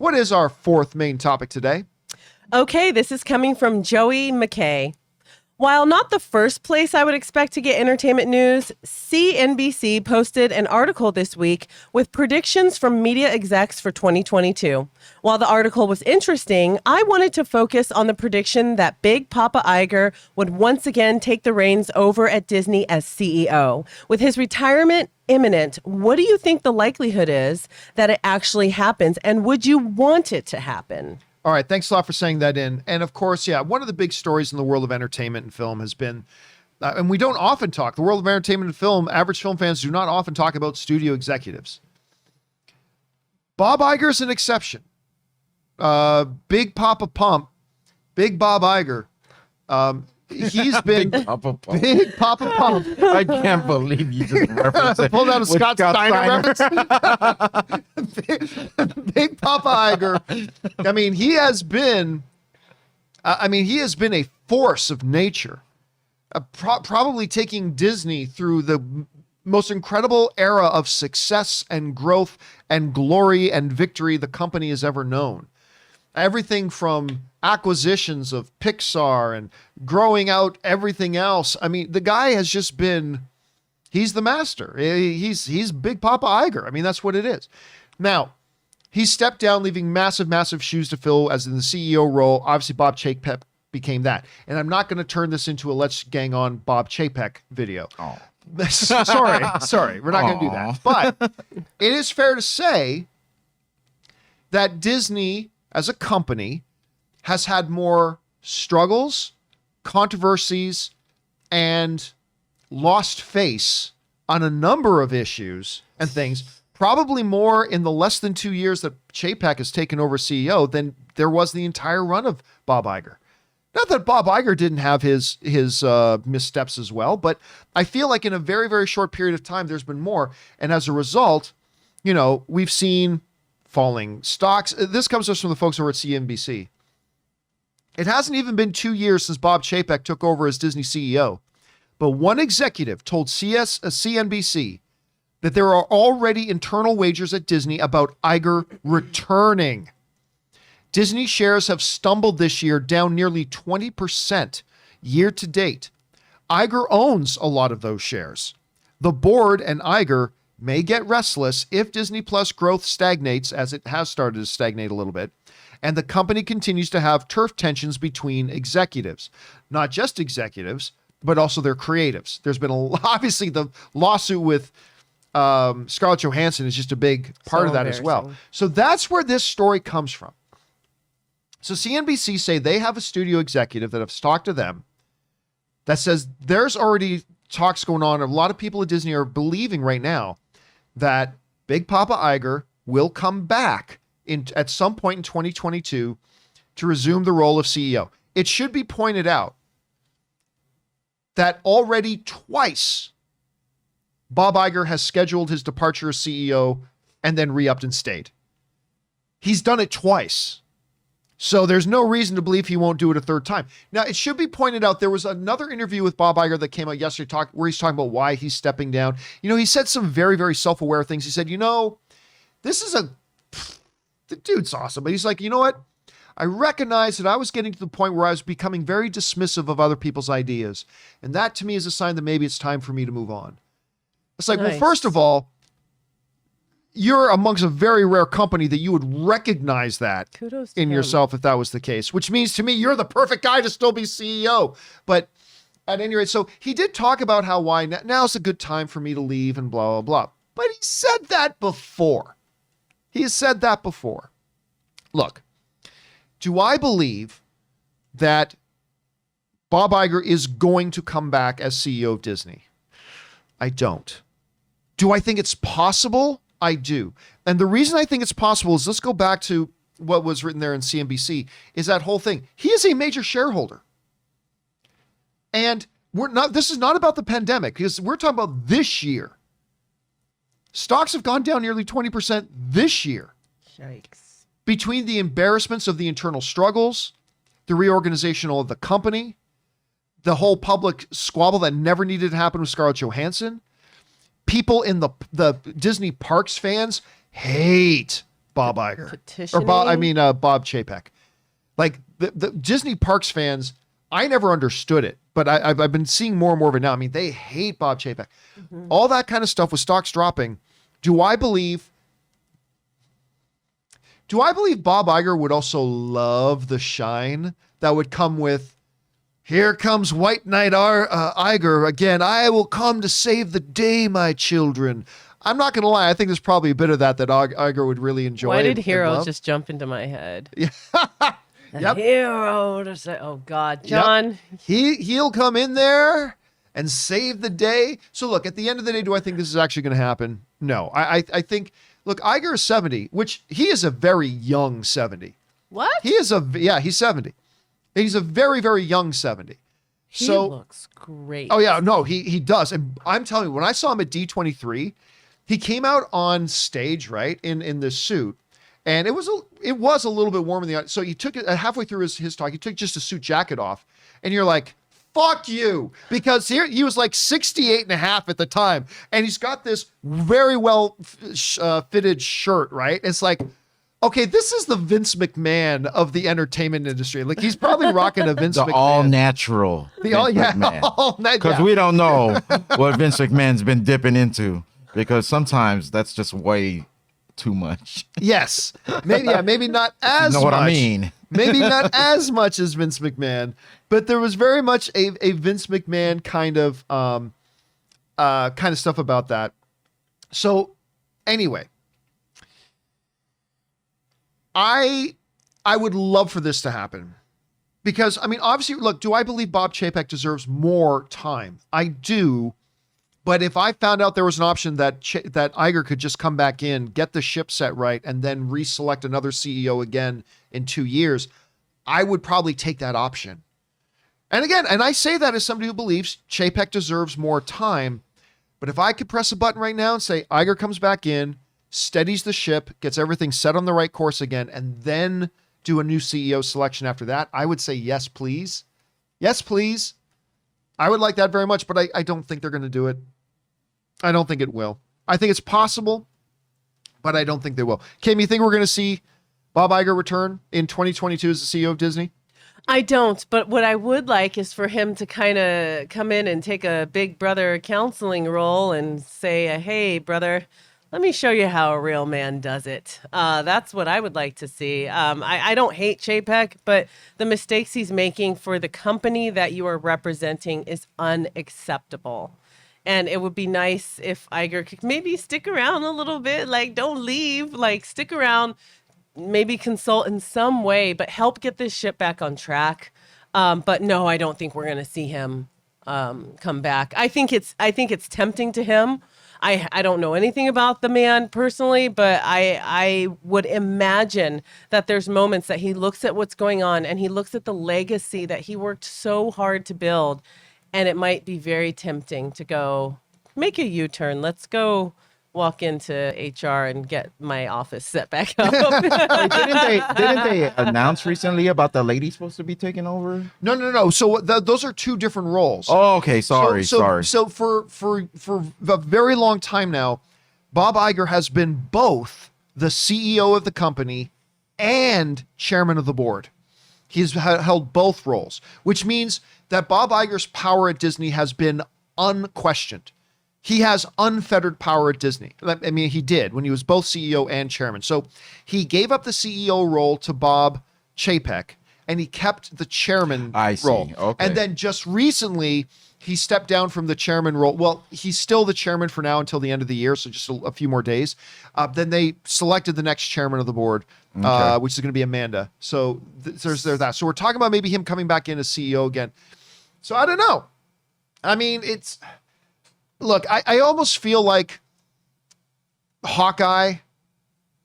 What is our fourth main topic today? Okay, this is coming from Joey McKay. While not the first place I would expect to get entertainment news, CNBC posted an article this week with predictions from media execs for 2022. While the article was interesting, I wanted to focus on the prediction that Big Papa Iger would once again take the reins over at Disney as CEO. With his retirement imminent, what do you think the likelihood is that it actually happens, and would you want it to happen? All right, thanks a lot for saying that in. And of course, one of the big stories in the world of entertainment and film has been, and we don't often talk, the world of entertainment and film, average film fans do not often talk about studio executives. Bob Iger's an exception. Big Papa Pump, Big Bob Iger, he's been Big Papa Pump. Big Papa Pump. I can't believe you just referenced it. Pulled out a with Scott Steiner Steiner. reference. Big Papa Iger. I mean, he has been a force of nature, probably taking Disney through the most incredible era of success and growth and glory and victory the company has ever known. Everything from acquisitions of Pixar and growing out everything else. I mean, the guy has just been, he's the master. He's Big Papa Iger. I mean, that's what it is. Now, he stepped down, leaving massive, massive shoes to fill as in the CEO role. Obviously, Bob Chapek became that. And I'm not going to turn this into a Let's Gang on Bob Chapek video. Oh. Sorry. We're not going to do that. But it is fair to say that Disney as a company has had more struggles, controversies, and lost face on a number of issues and things, probably more in the less than 2 years that Chapek has taken over CEO than there was the entire run of Bob Iger. Not that Bob Iger didn't have his missteps as well, but I feel like in a very, very short period of time, there's been more. And as a result, we've seen falling stocks. This comes to us from the folks over at CNBC. It hasn't even been 2 years since Bob Chapek took over as Disney CEO, but one executive told CNBC that there are already internal wagers at Disney about Iger returning. Disney shares have stumbled this year, down nearly 20% year to date. Iger owns a lot of those shares. The board and Iger may get restless if Disney Plus growth stagnates, as it has started to stagnate a little bit, and the company continues to have turf tensions between executives. Not just executives, but also their creatives. There's been obviously the lawsuit with Scarlett Johansson is just a big part of that as well. So that's where this story comes from. So CNBC say they have a studio executive that have talked to them that says there's already talks going on. A lot of people at Disney are believing right now that Big Papa Iger will come back at some point in 2022 to resume the role of CEO. It should be pointed out that already twice Bob Iger has scheduled his departure as CEO and then re-upped and stayed. He's done it twice. So there's no reason to believe he won't do it a third time. Now, it should be pointed out, there was another interview with Bob Iger that came out yesterday where he's talking about why he's stepping down. He said some very, very self-aware things. He said, the dude's awesome. But he's like, you know what? I recognized that I was getting to the point where I was becoming very dismissive of other people's ideas. And that to me is a sign that maybe it's time for me to move on. It's like, Well, first of all, you're amongst a very rare company that you would recognize that in yourself if that was the case, which means to me, you're the perfect guy to still be CEO. But at any rate, so he did talk about how why now's a good time for me to leave and blah, blah, blah. But he said that before. He has said that before. Look, do I believe that Bob Iger is going to come back as CEO of Disney? I don't. Do I think it's possible? I do. And the reason I think it's possible is, let's go back to what was written there in CNBC, is that whole thing. He is a major shareholder. And this is not about the pandemic, because we're talking about this year. Stocks have gone down nearly 20% this year. Yikes. Between the embarrassments of the internal struggles, the reorganization of the company, the whole public squabble that never needed to happen with Scarlett Johansson. People in the Disney parks fans hate Bob Iger. Petitioning? Or Bob Chapek. Like the Disney Parks fans, I never understood it, but I've been seeing more and more of it now. I mean, they hate Bob Chapek. Mm-hmm. All that kind of stuff with stocks dropping. Do I believe Bob Iger would also love the shine that would come with, here comes White Knight Iger again. I will come to save the day, my children. I'm not going to lie. I think there's probably a bit of that Iger would really enjoy. Why did heroes just jump into my head? Yeah. Yep. Hero to say, oh God, John. Yep. He'll come in there and save the day. So look, at the end of the day, do I think this is actually going to happen? No. I think, look, Iger is 70, which he is a very young 70. What? He's 70. He's a very, very young 70. He looks great. Oh yeah, no, he does. And I'm telling you, when I saw him at D23, he came out on stage, right, in this suit. And it was a little bit warm in the audience. So he took it halfway through his talk. He took just a suit jacket off, and you're like, "Fuck you!" Because here he was like 68 and a half at the time, and he's got this very well fitted shirt. Right? It's like, okay, this is the Vince McMahon of the entertainment industry. Like he's probably rocking a Vince McMahon. All natural. Because we don't know what Vince McMahon's been dipping into. Because sometimes that's just way too much. Yes. Maybe not as much. You know what I mean? Maybe not as much as Vince McMahon, but there was very much a Vince McMahon kind of stuff about that. So anyway, I would love for this to happen because, I mean, obviously, look, do I believe Bob Chapek deserves more time? I do. But if I found out there was an option that Iger could just come back in, get the ship set right, and then reselect another CEO again in 2 years, I would probably take that option. And again, and I say that as somebody who believes Chapek deserves more time. But if I could press a button right now and say Iger comes back in, steadies the ship, gets everything set on the right course again, and then do a new CEO selection after that, I would say yes, please. Yes, please. I would like that very much, but I don't think they're going to do it. I don't think it will. I think it's possible, but I don't think they will. Kim, you think we're going to see Bob Iger return in 2022 as the CEO of Disney? I don't, but what I would like is for him to kind of come in and take a big brother counseling role and say, hey, brother, let me show you how a real man does it. That's what I would like to see. I don't hate Chapek, but the mistakes he's making for the company that you are representing is unacceptable. And it would be nice if Iger could maybe stick around a little bit, like don't leave, like stick around, maybe consult in some way, but help get this ship back on track. But no, I don't think we're going to see him come back. I think it's tempting to him. I don't know anything about the man personally, but I would imagine that there's moments that he looks at what's going on and he looks at the legacy that he worked so hard to build. And it might be very tempting to go make a U-turn. Let's go walk into HR and get my office set back up. Didn't they announce recently about the lady supposed to be taking over? No. So those are two different roles. Oh, okay. Sorry. So for a very long time now, Bob Iger has been both the CEO of the company and chairman of the board. He's held both roles, which means that Bob Iger's power at Disney has been unquestioned. He has unfettered power at Disney. I mean, he did when he was both CEO and chairman. So he gave up the CEO role to Bob Chapek, and he kept the chairman role. Okay. And then just recently, he stepped down from the chairman role. Well, he's still the chairman for now until the end of the year, so just a few more days. Then they selected the next chairman of the board, which is going to be Amanda. So there's that. So we're talking about maybe him coming back in as CEO again. So I don't know. I mean, look, I almost feel like Hawkeye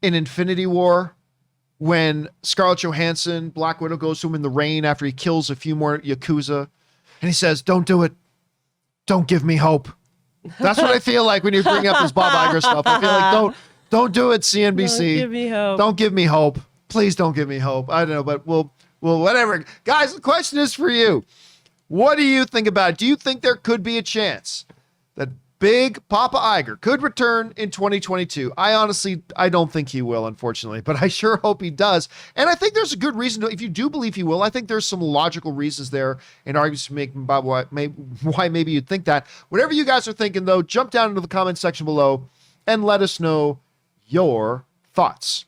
in Infinity War when Scarlett Johansson, Black Widow, goes to him in the rain after he kills a few more Yakuza. And he says, don't do it. Don't give me hope. That's what I feel like when you bring up this Bob Iger stuff. I feel like, don't do it, CNBC. Don't give me hope. Don't give me hope. Please don't give me hope. I don't know, but we'll whatever. Guys, the question is for you. What do you think about it? Do you think there could be a chance that Big Papa Iger could return in 2022. I don't think he will, unfortunately, but I sure hope he does. And I think there's a good reason to, if you do believe he will, I think there's some logical reasons there and arguments to make about why maybe you'd think that. Whatever you guys are thinking, though, jump down into the comment section below and let us know your thoughts.